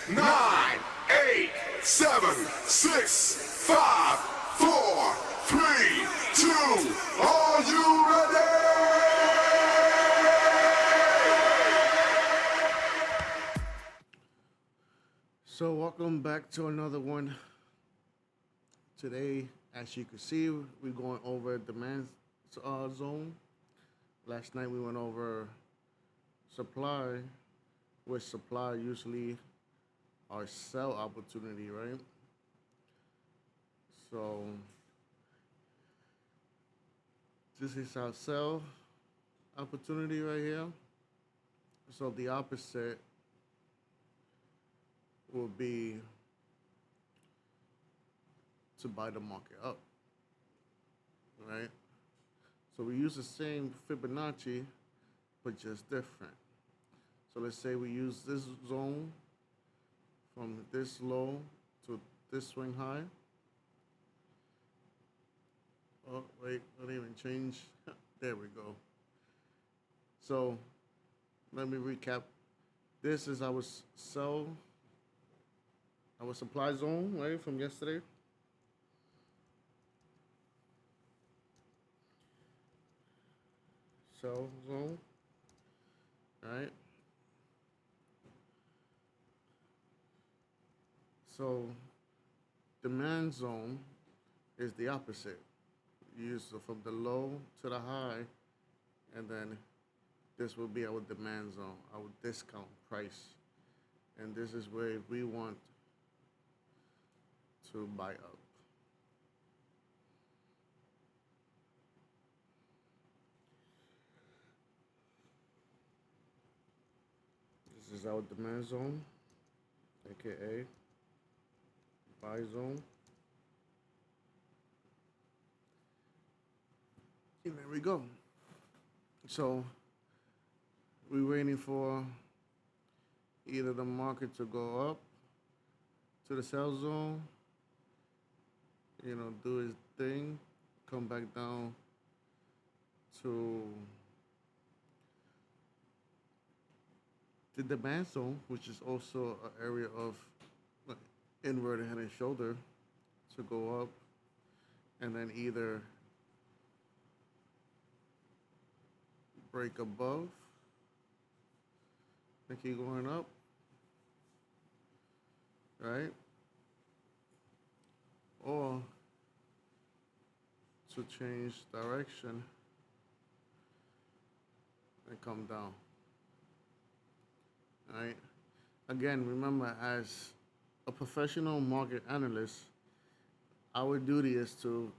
9, 8, 7, 6, 5, 4, 3, 2. Are you ready? So welcome back to another one. Today, as you can see, we're going over demand zone. Last night we went over supply, which supply usually our sell opportunity, right? So this is our sell opportunity right here. So the opposite will be to buy the market up, right? So we use the same Fibonacci, but just different. So let's say we use this zone from this low to this swing high. Oh, wait, don't even change. There we go. So let me recap. This is our sell, our supply zone, right, from yesterday. Sell zone, right? So demand zone is the opposite. You use from the low to the high, and then this will be our demand zone, our discount price. And this is where we want to buy up. This is our demand zone, aka buy zone. And there we go. So we're waiting for either the market to go up to the sell zone, do his thing, come back down to the demand zone, which is also an area of inverted head and shoulder, to go up, and then either break above and keep going up, right? Or to change direction and come down. All right? Again, remember, as a professional market analyst, our duty is to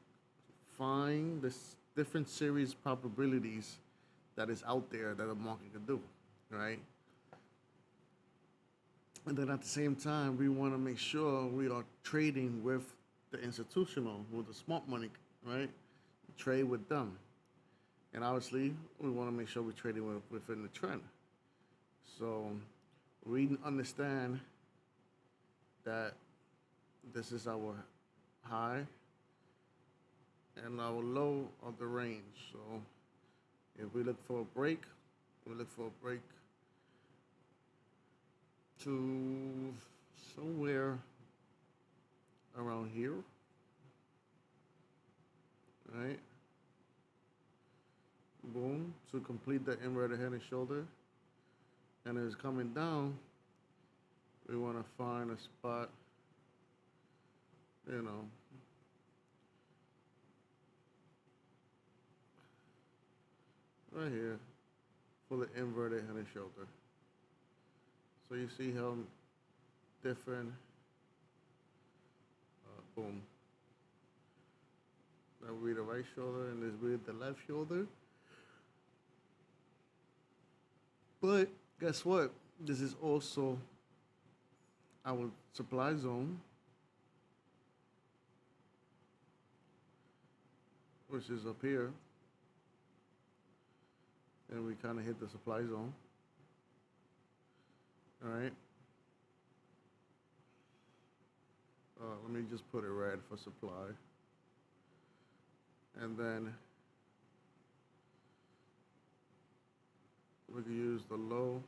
find the different series probabilities that is out there that a market can do, right? And then at the same time, we want to make sure we are trading with the institutional, with the smart money, right? Trade with them. And obviously, we want to make sure we're trading within the trend. So we understand that this is our high and our low of the range. So if we look for a break, we look for a break to somewhere around here, right? Boom, to complete the inverted head and shoulder. And it's coming down, we want to find a spot, right here for the inverted head and shoulder. So you see how different, boom. That will be the right shoulder and this will be the left shoulder. But guess what? This is also our supply zone, which is up here. And we kind of hit the supply zone. All right. Let me just put it red for supply. And then we can use the low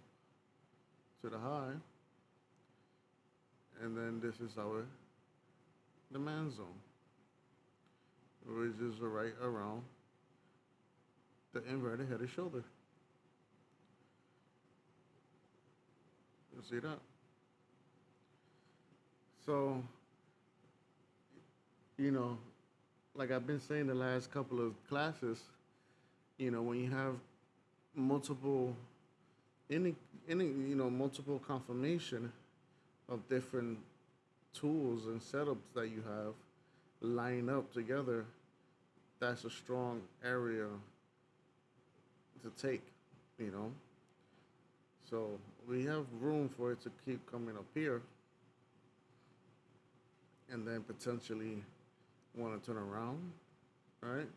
to the high And then this is our demand zone, which is right around the inverted head and shoulder. You see that? So, you know, like I've been saying the last couple of classes, when you have multiple, any, multiple confirmation of different tools and setups that you have line up together, that's a strong area to take, you know. So we have room for it to keep coming up here and then potentially want to turn around, right?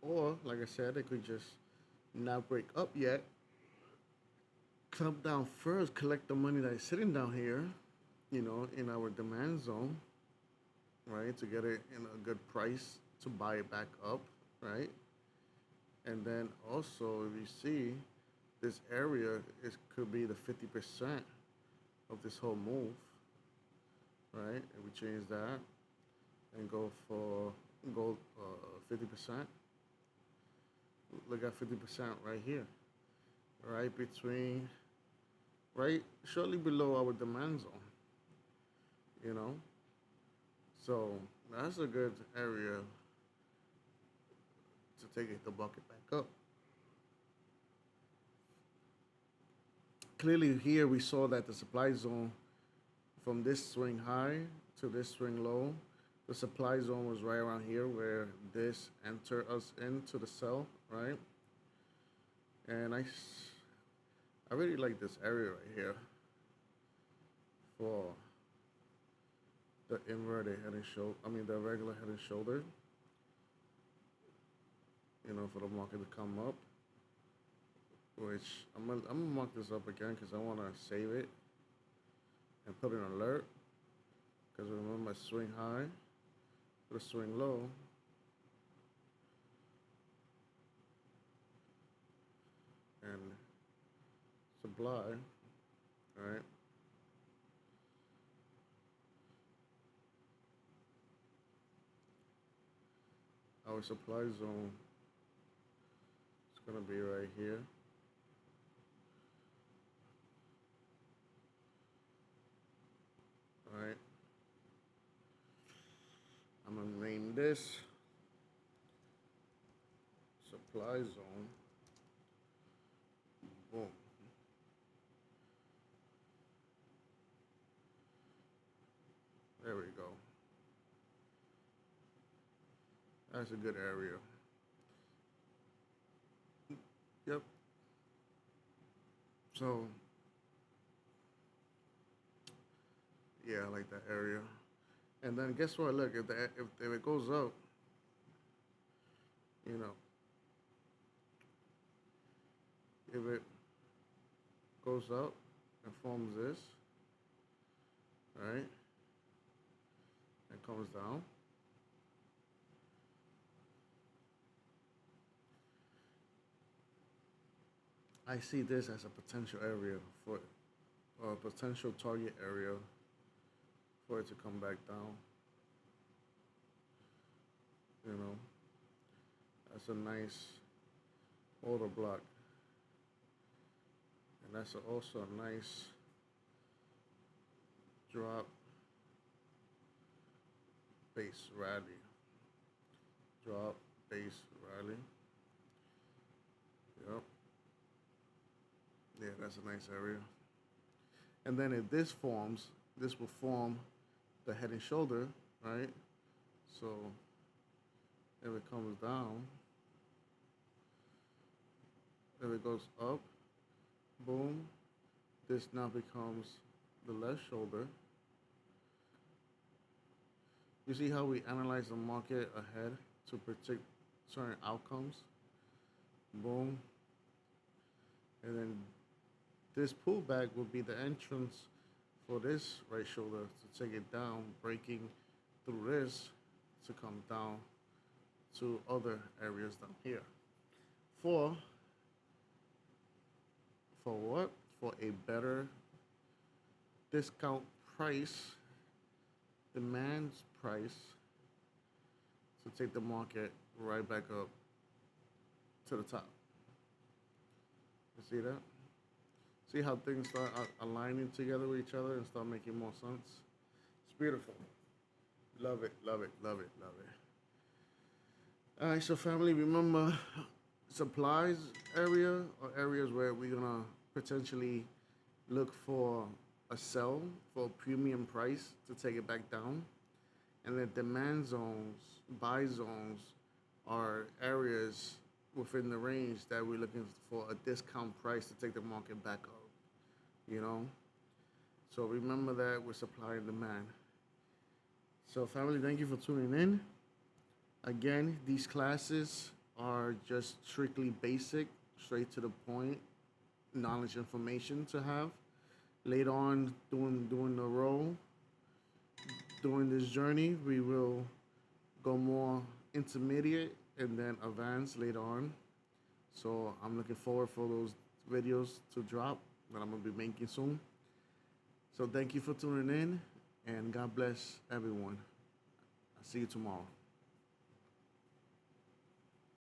Or, like I said, it could just not break up yet, come down first, collect the money that is sitting down here, in our demand zone, right? To get it in a good price to buy it back up, right? And then also, if you see, this area could be the 50% of this whole move, right? If we change that and go for gold 50%, look at 50% right here, right between, right shortly below our demand zone, you know? So that's a good area to take the bucket back up. Clearly here we saw that the supply zone from this swing high to this swing low, the supply zone was right around here where this entered us into the sell, right? And I really like this area right here for the inverted head and shoulder, the regular head and shoulder, for the market to come up, which I'm gonna mark this up again because I want to save it and put an alert, because remember, swing high to the swing low, and supply, right? Our supply zone is gonna be right here. All right. I'm gonna name this supply zone. Boom. There we go. That's a good area. Yep. So, yeah, I like that area. And then guess what? Look, if it goes up, you know, if it goes up and forms this, right, and comes down, I see this as a potential area for, or a potential target area for it to come back down. You know, that's a nice order block, and that's also a nice drop base rally. Drop base rally. Yep. Yeah, that's a nice area. And then if this forms, this will form the head and shoulder, right? So if it comes down, if it goes up, boom, this now becomes the left shoulder. You see how we analyze the market ahead to predict certain outcomes? Boom. And then this pullback will be the entrance for this right shoulder to take it down, breaking through this to come down to other areas down here. For what? For a better discount price, demands price to take the market right back up to the top. You see that? See how things start aligning together with each other and start making more sense? It's beautiful. Love it, love it, love it, love it. All right, so family, remember supplies area or areas where we're gonna potentially look for a sell for a premium price to take it back down. And then demand zones, buy zones are areas within the range that we're looking for a discount price to take the market back up. You know? So remember that with supply and demand. So family, thank you for tuning in. Again, these classes are just strictly basic, straight to the point, knowledge information to have. Later on, doing the role, during this journey, we will go more intermediate and then advanced later on. So I'm looking forward for those videos to drop that I'm gonna be making soon. So thank you for tuning in, and God bless everyone. I'll see you tomorrow.